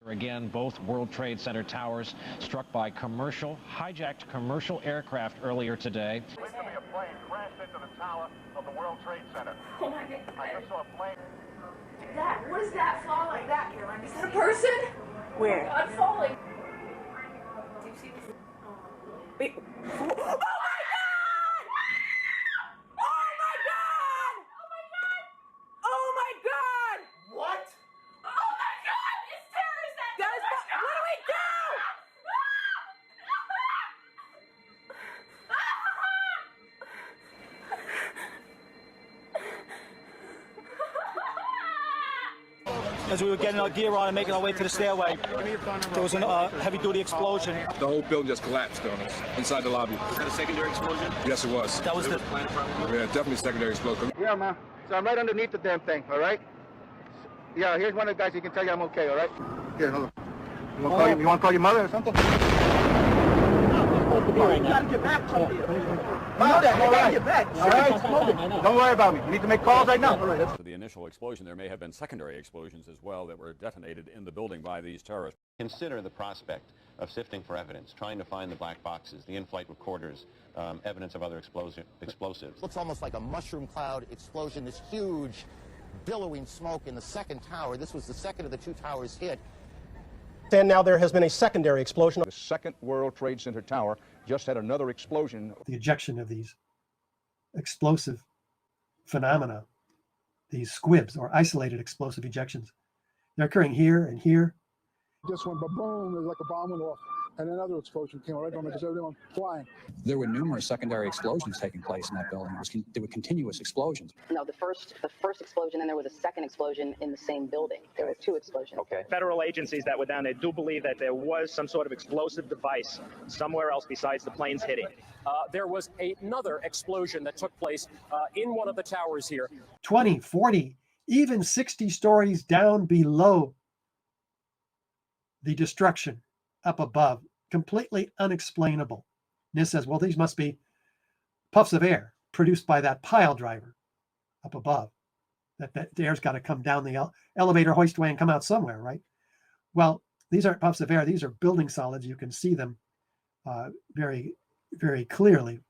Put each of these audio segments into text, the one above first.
Again, both World Trade Center towers struck by hijacked commercial aircraft earlier today. Recently, a plane crashed into the tower of the World Trade Center. Oh my God. I just saw a plane. What is that falling like that, Caroline? Is that a person? Where? Oh God, falling. Do you see this? Wait. Oh my God! Oh my God! Oh my God! What? Oh my God! It's terrorists! Guys, what do we do? As we were getting our gear on and making our way to the stairway, there was a heavy-duty explosion. The whole building just collapsed on us inside the lobby. Was that a secondary explosion? Yes, it was. That was the... Yeah, definitely secondary explosion. Yeah, man. So I'm right underneath the damn thing, all right? Yeah, here's one of the guys who can tell you I'm okay, all right? Here, hold on. You want to call your mother or something? You gotta get back to me. You know that. You gotta get back. All right? Don't worry about me. You need to make calls right now. For the initial explosion, there may have been secondary explosions as well that were detonated in the building by these terrorists. Consider the prospect of sifting for evidence, trying to find the black boxes, the in-flight recorders, evidence of other explosives. Looks almost like a mushroom cloud explosion, this huge billowing smoke in the second tower. This was the second of the two towers hit. And now there has been a secondary explosion. The second World Trade Center tower just had another explosion. The ejection of these explosive phenomena, these squibs or isolated explosive ejections, they're occurring here and here. Just went boom, it was like a bomb went off, and another explosion came right on me because everyone flying. There were numerous secondary explosions taking place in that building. There were continuous explosions. No, the first explosion, and there was a second explosion in the same building. There were two explosions. Okay. Federal agencies that were down there do believe that there was some sort of explosive device somewhere else besides the planes hitting. There was another explosion that took place in one of the towers here. 20, 40, even 60 stories down below the destruction up above, completely unexplainable. NIST says, well, these must be puffs of air produced by that pile driver up above. That the air's got to come down the elevator hoistway and come out somewhere, right? Well, these aren't puffs of air. These are building solids. You can see them very, very clearly.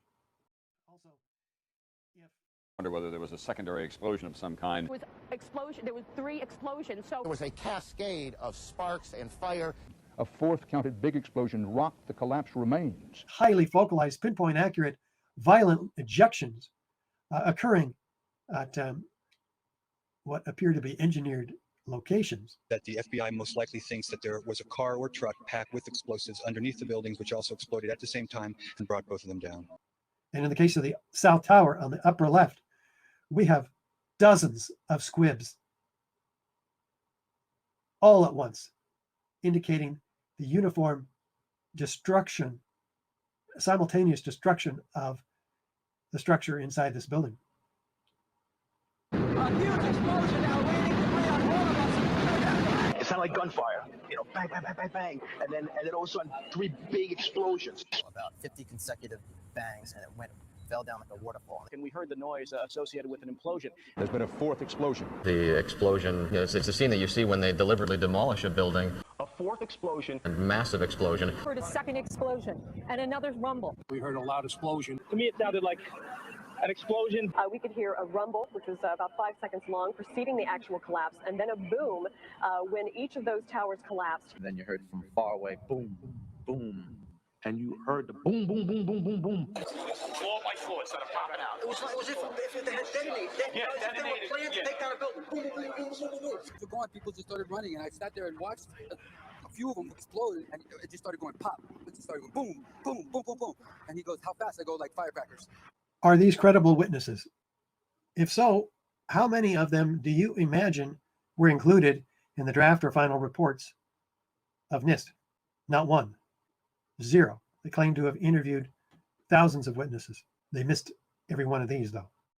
Also, I wonder whether there was a secondary explosion of some kind. There was 3 explosions. So there was a cascade of sparks and fire. A fourth counted big explosion rocked the collapsed remains. Highly focalized, pinpoint accurate, violent ejections occurring at what appear to be engineered locations. That the FBI most likely thinks that there was a car or truck packed with explosives underneath the buildings, which also exploded at the same time and brought both of them down. And in the case of the South Tower on the upper left, we have dozens of squibs all at once, indicating the uniform destruction, simultaneous destruction of the structure inside this building. A huge explosion now waiting to play on all of us. It sounded like gunfire, bang, bang, bang, bang, bang, and then all of a sudden 3 big explosions. About 50 consecutive bangs, and it fell down like a waterfall. And we heard the noise associated with an implosion. There's been a fourth explosion. The explosion, it's a scene that you see when they deliberately demolish a building. A fourth explosion. A massive explosion. we heard a second explosion and another rumble. We heard a loud explosion. To me, it sounded like an explosion. We could hear a rumble, which was about 5 seconds long, preceding the actual collapse, and then a boom when each of those towers collapsed. And then you heard from far away, boom, boom. And you heard the boom, boom, boom, boom, boom, boom. All my thoughts started popping out. It was as if they had detonated. They were planned to take down a building. Boom, boom, boom, boom, boom, boom. For going, people just started running, and I sat there and watched. A few of them exploded, and it just started going pop. It just started going boom, boom, boom, boom, boom. And he goes, how fast? I go, like firecrackers. Are these credible witnesses? If so, how many of them do you imagine were included in the draft or final reports of NIST? Not one. 0. They claim to have interviewed thousands of witnesses. They missed every one of these, though.